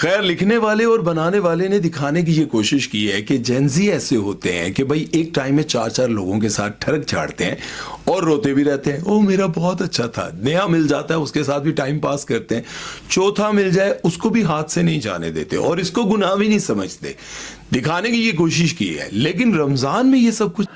खैर, लिखने वाले और बनाने वाले ने दिखाने की ये कोशिश की है कि जेनजी ऐसे होते हैं कि भाई एक टाइम में चार चार लोगों के साथ ठरक झाड़ते हैं और रोते भी रहते हैं। ओ मेरा बहुत अच्छा था। नया मिल जाता है उसके साथ भी टाइम पास करते हैं, चौथा मिल जाए उसको भी हाथ से नहीं जाने देते और इसको गुनाह भी नहीं समझते। दिखाने की ये कोशिश की है, लेकिन रमजान में ये सब कुछ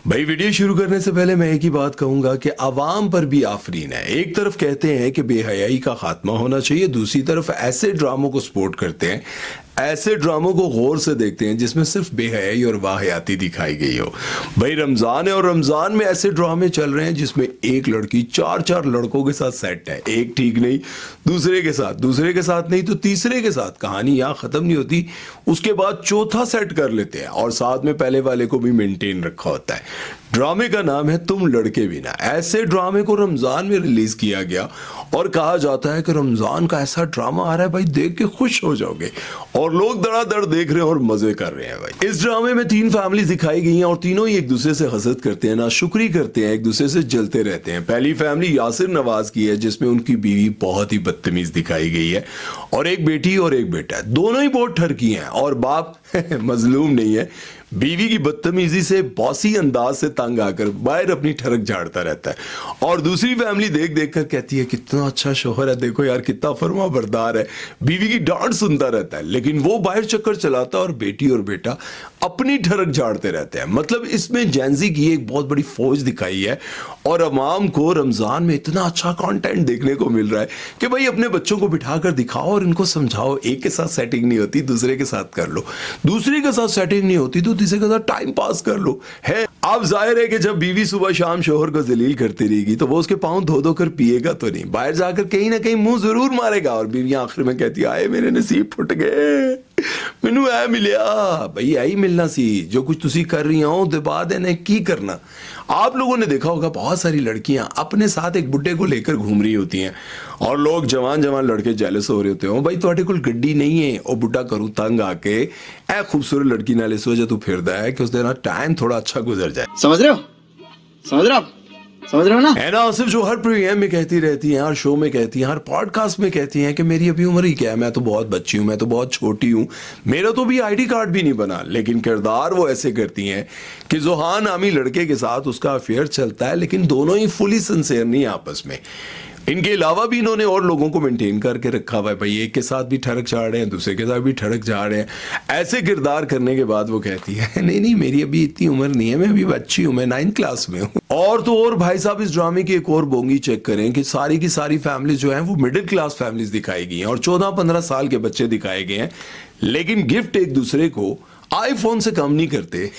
भाई। वीडियो शुरू करने से पहले मैं एक ही बात कहूंगा कि आवाम पर भी आफरीन है। एक तरफ कहते हैं कि बेहयाई का खात्मा होना चाहिए, दूसरी तरफ ऐसे ड्रामों को सपोर्ट करते हैं, ऐसे ड्रामों को गौर से देखते हैं जिसमें सिर्फ बेहयाई और वाहियाती दिखाई गई हो। भाई रमजान है और रमजान में ऐसे ड्रामे चल रहे हैं जिसमें एक लड़की चार चार लड़कों के साथ सेट है। एक ठीक नहीं, दूसरे के साथ नहीं तो तीसरे के साथ। कहानी यहां खत्म नहीं होती, उसके बाद चौथा सेट कर लेते हैं और साथ में पहले वाले को भी मेंटेन रखा होता है। ड्रामे का नाम है तुम लड़के बिना। ऐसे ड्रामे को रमजान में रिलीज किया गया और कहा जाता है कि रमजान का ऐसा ड्रामा आ रहा है भाई, देख के खुश हो जाओगे। और लोग धड़ाधड़ देख रहे हैं और मजे कर रहे हैं भाई। इस ड्रामे में तीन फैमिलीज दिखाई गई हैं और तीनों ही एक दूसरे से हसद करते हैं, नाशुक्री करते हैं, एक दूसरे से जलते रहते हैं। पहली फैमिली यासिर नवाज की है जिसमें उनकी बीवी बहुत ही बदतमीज दिखाई गई है और एक बेटी और एक बेटा है। दोनों ही बहुत ठरकी हैं और बाप मजलूम नहीं है। बीवी की बदतमीजी से बॉसी अंदाज से तंग आकर बाहर अपनी ठरक झाड़ता रहता है और दूसरी फैमिली देख देख कर कहती है कितना अच्छा शोहर है, देखो यार कितना फरमा बरदार है। बीवी की डांट सुनता रहता है लेकिन वो बाहर चक्कर चलाता है और बेटी और बेटा अपनी ठरक झाड़ते रहते हैं। मतलब इसमें जेनजी की एक बहुत बड़ी फौज दिखाई है और अवाम को रमजान में इतना अच्छा कंटेंट देखने को मिल रहा है कि भाई अपने बच्चों को बिठाकर दिखाओ और इनको समझाओ, एक के साथ सेटिंग नहीं होती दूसरे के साथ कर लो, दूसरे के साथ सेटिंग नहीं होती तो तीसरे के साथ टाइम पास कर लो। है अब जाहिर है कि जब बीवी सुबह शाम शोहर को जलील करती रहेगी तो वो उसके पांव धो धो कर पिएगा तो नहीं, बाहर जाकर कहीं ना कहीं मुंह जरूर मारेगा और बीवी आखिर में कहती है आए मेरे नसीब फुट गए, मैनू ऐ मिलिया। भाई आई मिलना सी, जो कुछ तुसी कर रही हो तो बाद ने की करना। आप लोगों ने देखा होगा बहुत सारी लड़कियां अपने साथ एक बुड्ढे को लेकर घूम रही होती हैं और लोग जवान जवान लड़के जेलस हो रहे होते हो, भाई तुम्हारे कोल गड्डी नहीं है और बुड्ढा करू तंग आके ए खूबसूरत लड़की नाल इस वजह तू फिरदा है कि उस दिन टाइम थोड़ा अच्छा गुजर जाए। समझ रहे हो ना? है ना आसिफ, जो हर प्रोग्राम में कहती रहती हैं, हर शो में कहती हैं, हर पॉडकास्ट में कहती हैं कि मेरी अभी उम्र ही क्या है, मैं तो बहुत बच्ची हूं, मैं तो बहुत छोटी हूं, मेरा तो भी आईडी कार्ड भी नहीं बना। लेकिन किरदार वो ऐसे करती हैं कि जोहान नामी लड़के के साथ उसका अफेयर चलता है लेकिन दोनों ही फुली सिंसियर नहीं आपस में। इनके अलावा भी इन्होंने और लोगों को मेंटेन करके रखा हुआ है। भाई एक के साथ भी ठरक झाड़ रहे हैं, दूसरे के साथ भी ठरक झाड़ रहे हैं। ऐसे किरदार करने के बाद वो कहती है नहीं मेरी अभी इतनी उम्र नहीं है, मैं अभी बच्ची हूं, मैं 9th क्लास में हूं। और तो और भाई साहब इस ड्रामे की एक और बोंगी चेक करें कि सारी की सारी फैमिली जो है वो मिडिल क्लास फैमिलीज दिखाई गई हैं और 14-15 साल के बच्चे दिखाए गए हैं, लेकिन गिफ्ट एक दूसरे को आईफोन से कम नहीं करते।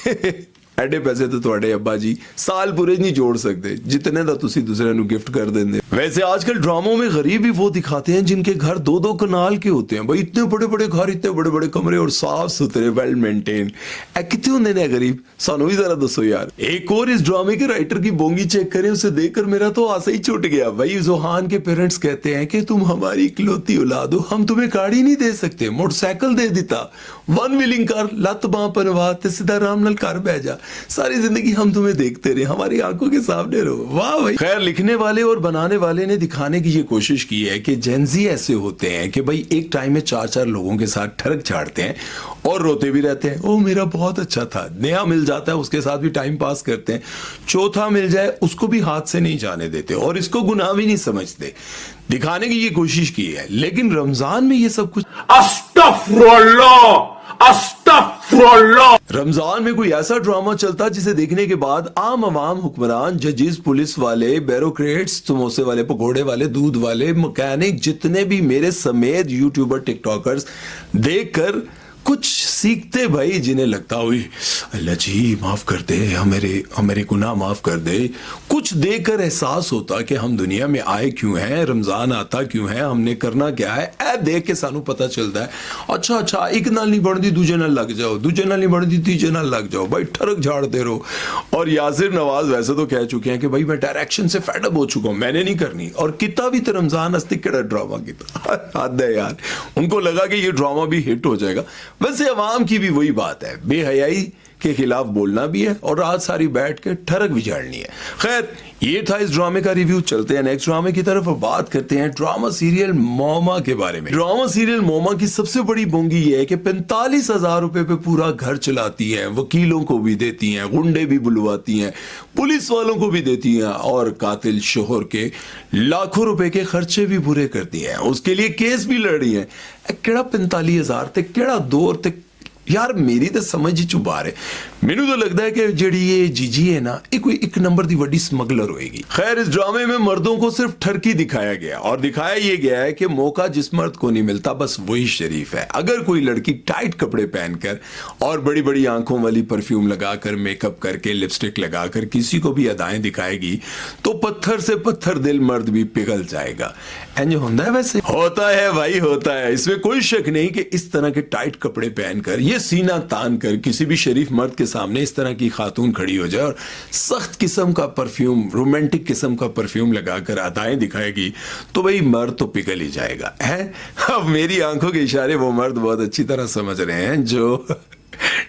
एडे पैसे तो थोड़े अब्बा जी साल पूरे नहीं जोड़ सकते जितने दा तुसी दूसरे नु गिफ्ट कर देंगे। वैसे आजकल ड्रामों में गरीब भी वो दिखाते हैं जिनके घर 2-2 कनाल के होते हैं। भाई इतने बड़े बड़े घर, इतने बड़े बड़े कमरे और साफ सुथरे वेल मेंटेन। ए कितने होंगे ने गरीब, सानू भी जरा दसो यार। एक और इस ड्रामे के राइटर की बोंगी चेक करें, उसे देखकर मेरा तो आशा ही छूट गया। भाई जोहान के पेरेंट्स कहते हैं कि तुम हमारी इकलौती औलाद हो, हम तुम्हें गाड़ी नहीं दे सकते, मोटरसाइकिल दे देता, वन व्हीलिंग कार लत बां पनवा ते सीधा आराम नाल घर बह जा, सारी जिंदगी हम तुम्हें देखते रहे, हमारी आंखों के सामने रहो। वाह भाई। खैर, लिखने वाले और बनाने वाले ने दिखाने की ये कोशिश की है कि जेनजी ऐसे होते हैं कि भाई एक टाइम में चार चार लोगों के साथ ठरक झाड़ते हैं और रोते भी रहते हैं। ओ मेरा बहुत अच्छा था। नया मिल जाता है उसके साथ भी टाइम पास करते हैं, चौथा मिल जाए उसको भी हाथ से नहीं जाने देते और इसको गुनाह भी नहीं समझते। दिखाने की ये कोशिश की है, लेकिन रमजान में ये सब कुछ रमजान में कोई ऐसा ड्रामा चलता जिसे देखने के बाद आम आवाम, हुक्मरान, जजेस, पुलिस वाले, ब्यूरोक्रेट्स, समोसे वाले, पकोड़े वाले, दूध वाले, मैकेनिक, जितने भी मेरे समेत यूट्यूबर, टिकटॉकर्स देखकर कुछ सीखते भाई, जिन्हें लगता हुई अल्लाह जी माफ कर दे, हमारे गुनाह माफ कर दे। कुछ देखकर एहसास होता कि हम दुनिया में आए क्यों हैं, रमजान आता क्यों है, हमने करना क्या है। ऐ देख के सानू पता चलता है अच्छा एक नाल नहीं बढ़ती दूजे नाल लग जाओ, दूजे नाल नहीं बढ़ती तीजे नाल लग जाओ, भाई ठरक झाड़ते रहो। और यासिर नवाज वैसे तो कह चुके हैं कि भाई मैं डायरेक्शन से फेडअप हो चुका हूं, मैंने नहीं करनी। और कितना भी तो रमजान हस्ती केड़ा ड्रामा किता हद है यार। उनको लगा कि ये ड्रामा भी हिट हो जाएगा। वैसे अवाम की भी वही बात है, बेहयाई के खिलाफ बोलना भी है और रात सारी बैठ के ठरक भी झाड़नी है। खैर, ये था इस ड्रामे का रिव्यू। चलते हैं नेक्स्ट ड्रामे की तरफ और बात करते हैं ड्रामा सीरियल मोमा के बारे में। ड्रामा सीरियल मोमा की सबसे बड़ी बोंगी ये है कि 45,000 रुपए पे पूरा घर चलाती है, वकीलों को भी देती हैं, गुंडे भी बुलवाती हैं, पुलिस वालों को भी देती हैं और कातिल शोहर के लाखों रुपए के खर्चे भी पूरे करती हैं। उसके लिए केस भी लड़ रही हैं। केड़ा 45,000 ते केड़ा दौर ते यार मेरी तो समझ ही चुबार है। मैनू तो लगता है कि जेडी ये जीजी है ना, ये कोई एक नंबर की वड्डी स्मगलर होएगी। खैर इस ड्रामे में मर्दों को सिर्फ ठरकी दिखाया गया और दिखाया ये गया है कि मौका जिस मर्द को नहीं मिलता बस वही शरीफ है। अगर कोई लड़की टाइट कपड़े पहनकर और बड़ी बड़ी आंखों वाली परफ्यूम लगाकर, मेकअप करके, लिपस्टिक लगाकर किसी को भी अदाएं दिखाएगी तो पत्थर से पत्थर दिल मर्द भी पिघल जाएगा। एंज होता है, वैसे होता है भाई, होता है, इसमें कोई शक नहीं कि इस तरह के टाइट कपड़े पहनकर, ये सीना तान कर किसी भी शरीफ मर्द के सामने इस तरह की खातून खड़ी हो जाए और सख्त किस्म का परफ्यूम, रोमांटिक किस्म का परफ्यूम लगाकर अदाएं दिखाएगी तो भाई मर्द तो पिघल ही जाएगा है। अब मेरी आंखों के इशारे वो मर्द बहुत अच्छी तरह समझ रहे हैं जो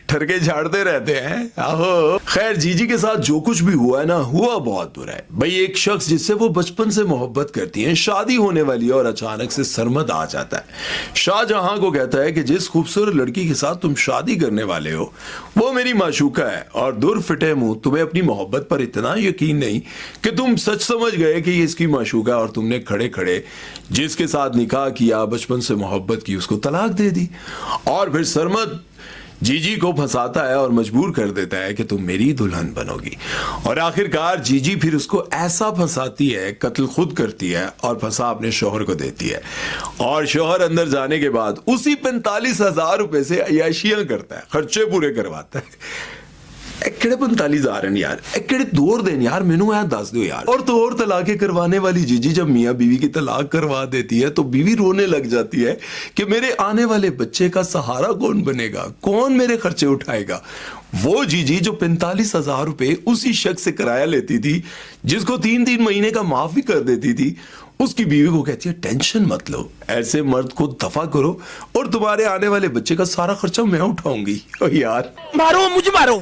ठरके झाड़ते रहते हैं। आहो। खैर जीजी के साथ जो कुछ भी हुआ है ना, हुआ बहुत बुरा है भाई। एक शख्स जिससे वो बचपन से मोहब्बत करती हैं, शादी होने वाली है और अचानक से सरमद आ जाता है। शाहजहां को कहता है कि जिस खूबसूरत लड़की के साथ तुम शादी करने वाले हो वो मेरी माशूका है और दूर फिटे मुंह तुम्हें अपनी मोहब्बत पर इतना यकीन नहीं कि तुम सच समझ गए कि ये इसकी माशूका और तुमने खड़े खड़े जिसके साथ निकाह किया, बचपन से मोहब्बत की, उसको तलाक दे दी। और फिर सरमद जीजी को फंसाता है और मजबूर कर देता है कि तुम मेरी दुल्हन बनोगी। और आखिरकार जीजी फिर उसको ऐसा फंसाती है, कत्ल खुद करती है और फंसा अपने शोहर को देती है। और शोहर अंदर जाने के बाद उसी 45,000 रुपए से अयाशियां करता है, खर्चे पूरे करवाता है। किड़े 45,000 हैं यार, किड़े दौर देन यार, मैनू ऐ दस दो यार। और तो और तलाके करवाने वाली जीजी जब मियाँ बीवी की तलाक करवा देती है तो बीवी रोने लग जाती है कि मेरे आने वाले बच्चे का सहारा कौन बनेगा, कौन मेरे खर्चे उठाएगा। वो जीजी जो 45,000 रुपए उसी शख्स से किराया लेती थी, जिसको 3-3 महीने का माफ भी कर देती थी, उसकी बीवी को कहती है टेंशन मत लो, ऐसे मर्द को दफा करो और तुम्हारे आने वाले बच्चे का सारा खर्चा मैं उठाऊंगी। यार मारो मुझे, मारो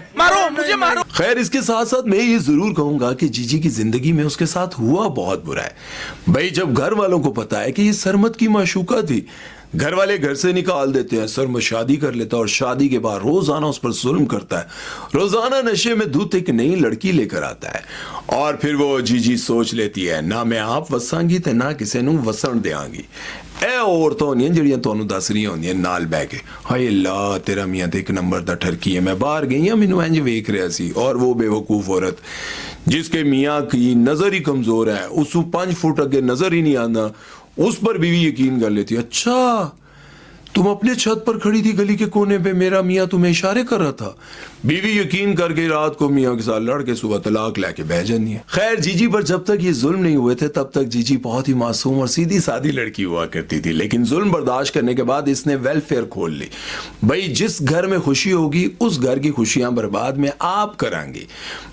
मुझे, मारो। खैर इसके साथ साथ मैं ये जरूर कहूंगा कि जीजी की जिंदगी में उसके साथ हुआ बहुत बुरा है भाई। जब घर वालों को पता है कि ये सरमद की माशूका थी, घर वाले घर से निकाल देते हैं, सरमद शादी कर लेता है और शादी के बाद रोजाना उस पर जुल्म करता है। रोजाना नशे में धुत एक नई लड़की लेकर आता है और फिर वो जीजी सोच लेती है ना मैं आप वसांगी ते ना किसी नू वसन देंगी। ए औरतां होंदियां जेहड़ियां तुहानू दस रही होंदियां नाल बैठ के, हाय अल्लाह तेरा मियां ते एक नंबर दा ठरकी है, मैं बाहर गई हां मैनू इंज वेख रहा सी। और वो बेवकूफ औरत जिसके मियां की नजर ही कमजोर है, उसू 5 फुट अगे नजर ही नहीं आना, उस पर बीवी यकीन कर लेती है। अच्छा तुम अपने छत पर खड़ी थी गली के कोने पे, मेरा मियाँ तुम्हें इशारे कर रहा था। बीवी यकीन करके रात को मियाँ के साथ लड़ के सुबह तलाक लेके बह जानी है। खैर जीजी पर जब तक ये जुल्म नहीं हुए थे तब तक जीजी बहुत ही मासूम और सीधी सादी लड़की हुआ करती थी, लेकिन जुल्म बर्दाश्त करने के बाद इसने वेलफेयर खोल ली। भाई जिस घर में खुशी होगी उस घर की खुशियां बर्बाद में आप करांगी।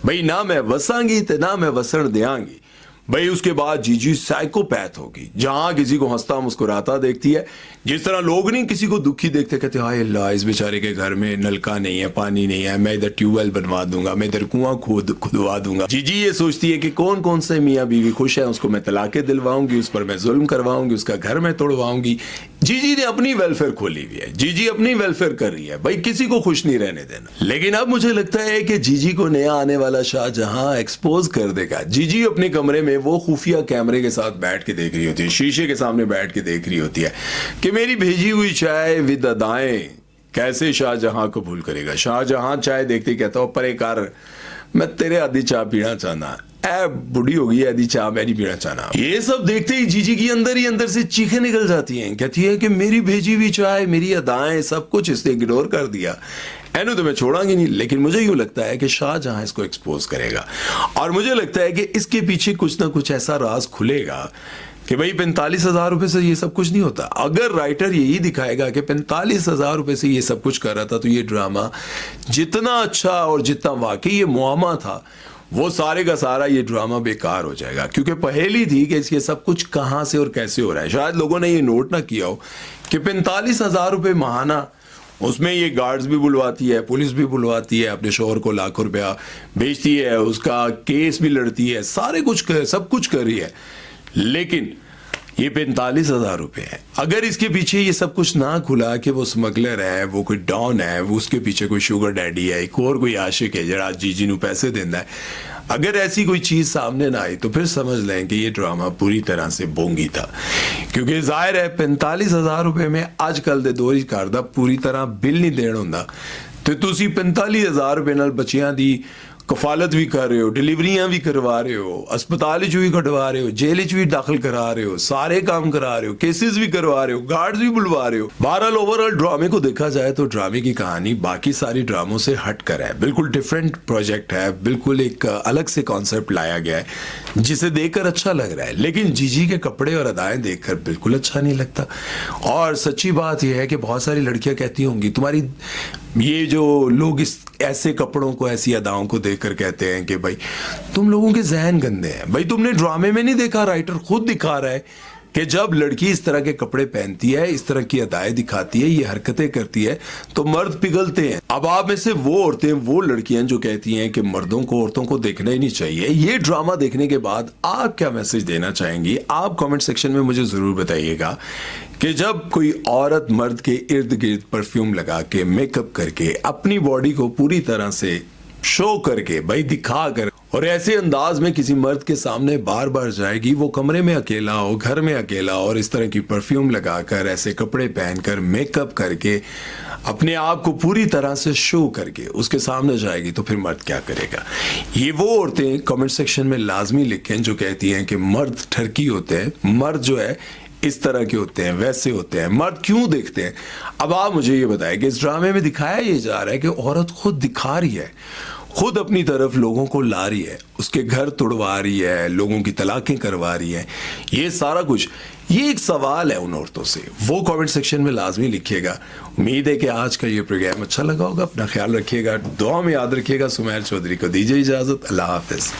भाई ना मैं वसांगी तो ना मैं वसन देंगी। भाई उसके बाद जीजी साइकोपैथ होगी, जहां किसी को हंसता मुस्कुराता देखती है, जिस तरह लोग नहीं किसी को दुखी देखते कहते हाय अल्लाह इस बेचारे के घर में नलका नहीं है, पानी नहीं है, मैं इधर ट्यूबवेल बनवा दूंगा, मैं इधर कुआं खुदवा दूंगा। जीजी ये सोचती है कि कौन कौन से मियाँ बीवी खुश है, उसको मैं तलाके दिलवाऊंगी, उस पर मैं जुल्म करवाऊंगी, उसका घर में तोड़वाऊंगी। जीजी ने अपनी वेलफेयर खोली हुई है, जीजी अपनी वेलफेयर कर रही है, भाई किसी को खुश नहीं रहने देना। लेकिन अब मुझे लगता है कि जीजी को नया आने वाला शाहजहां एक्सपोज कर देगा। जीजी अपने कमरे में वो खुफिया कैमरे के साथ बैठ के देख रही होती है, शीशे के सामने बैठ के देख रही होती है कि मेरी भेजी हुई चाय विद अदाएं कैसे शाहजहां कबूल करेगा। शाहजहां चाय देखते कहता हो परे कर, मैं तेरे आदि चाय पीना चाहना, ऐ बुढ़ी हो गई आदि चाय मैं नहीं पीना चाहना। ये सब देखते ही जीजी की अंदर ही अंदर से चीखें निकल जाती हैं, कहती है कि मेरी भेजी हुई चाय, मेरी अदाएं, सब कुछ इसने इग्नोर कर दिया, एनु तो मैं छोड़ांगी नहीं। लेकिन मुझे यूं लगता है कि शाहजहां इसको एक्सपोज करेगा और मुझे लगता है कि इसके पीछे कुछ ना कुछ ऐसा राज खुलेगा कि भाई 45,000 रुपए से ये सब कुछ नहीं होता। अगर राइटर यही दिखाएगा कि 45,000 रुपए से ये सब कुछ कर रहा था तो ये ड्रामा जितना अच्छा और जितना वाकई ये मुआमा था वो सारे का सारा ये ड्रामा बेकार हो जाएगा, क्योंकि पहेली थी कि ये सब कुछ कहां से और कैसे हो रहा है। शायद लोगों ने ये नोट ना किया हो कि 45,000 रुपए महाना उसमें ये गार्ड्स भी बुलवाती है, पुलिस भी बुलवाती है, अपने शोहर को लाखों रुपया बेचती है, उसका केस भी लड़ती है, सारे कुछ सब कुछ कर रही है, लेकिन ये 45,000 रुपये है। अगर इसके पीछे ये सब कुछ ना खुला कि वो स्मगलर है, वो कोई डॉन है, वो उसके पीछे कोई शुगर डैडी है, एक और कोई आशिक है जरा जीजी नू पैसे देना है, अगर ऐसी कोई चीज सामने ना आई तो फिर समझ लें कि ये ड्रामा पूरी तरह से बोंगी था। क्योंकि जाहिर है 45,000 रुपये में आजकल दे दौर करदा पूरी तरह बिल नहीं देना होंदा, तो तुसी 45,000 रुपये नाल बच्चियां दी कफालत भी कर रहे हो, डिलीवरियां भी करवा रहे हो, अस्पताल च भी कटवा रहे हो, जेल च भी दाखिल करा रहे हो, सारे काम करा रहे हो, केसेस भी करवा रहे हो, गार्ड्स भी बुलवा रहे हो। बहरहाल ओवरऑल ड्रामे को देखा जाए तो ड्रामे की कहानी बाकी सारी ड्रामों से हट कर है, बिल्कुल डिफरेंट प्रोजेक्ट है, बिल्कुल एक अलग से कॉन्सेप्ट लाया गया है जिसे देखकर अच्छा लग रहा है, लेकिन जीजी के कपड़े और अदाएं देखकर बिल्कुल अच्छा नहीं लगता। और सच्ची बात यह है कि बहुत सारी लड़कियां कहती होंगी तुम्हारी ये जो लोग इस ऐसे कपड़ों को, ऐसी अदाओं को देखकर कहते हैं कि भाई तुम लोगों के जहन गंदे हैं। भाई तुमने ड्रामे में नहीं देखा, राइटर खुद दिखा रहा है कि जब लड़की इस तरह के कपड़े पहनती है, इस तरह की अदाएं दिखाती है, ये हरकतें करती है तो मर्द पिघलते हैं। अब आप में से वो औरतें, वो लड़कियां जो कहती हैं कि मर्दों को, औरतों को देखना ही नहीं चाहिए, ये ड्रामा देखने के बाद आप क्या मैसेज देना चाहेंगी? आप कमेंट सेक्शन में मुझे जरूर बताइएगा कि जब कोई औरत मर्द के इर्द गिर्द परफ्यूम लगा के, मेकअप करके, अपनी बॉडी को पूरी तरह से शो करके, भाई दिखा कर, और ऐसे अंदाज में किसी मर्द के सामने बार बार जाएगी, वो कमरे में अकेला हो, घर में अकेला, और इस तरह की परफ्यूम लगाकर, ऐसे कपड़े पहनकर, मेकअप करके, अपने आप को पूरी तरह से शो करके उसके सामने जाएगी, तो फिर मर्द क्या करेगा? ये वो औरतें कमेंट सेक्शन में लाजमी लिखें जो कहती हैं कि मर्द ठरकी होते हैं, मर्द जो है इस तरह के होते हैं, वैसे होते हैं, मर्द क्यों देखते हैं? अब आप मुझे ये बताएं कि इस ड्रामे में दिखाया ये जा रहा है कि औरत खुद दिखा रही है, खुद अपनी तरफ लोगों को ला रही है, उसके घर तोड़वा रही है, लोगों की तलाकें करवा रही है, ये सारा कुछ, ये एक सवाल है उन औरतों से, वो कमेंट सेक्शन में लाजमी लिखिएगा। उम्मीद है कि आज का ये प्रोग्राम अच्छा लगा होगा। अपना ख्याल रखिएगा, दुआ में याद रखिएगा। सुमैर चौधरी को दीजिए इजाजत। अल्लाह हाफिज।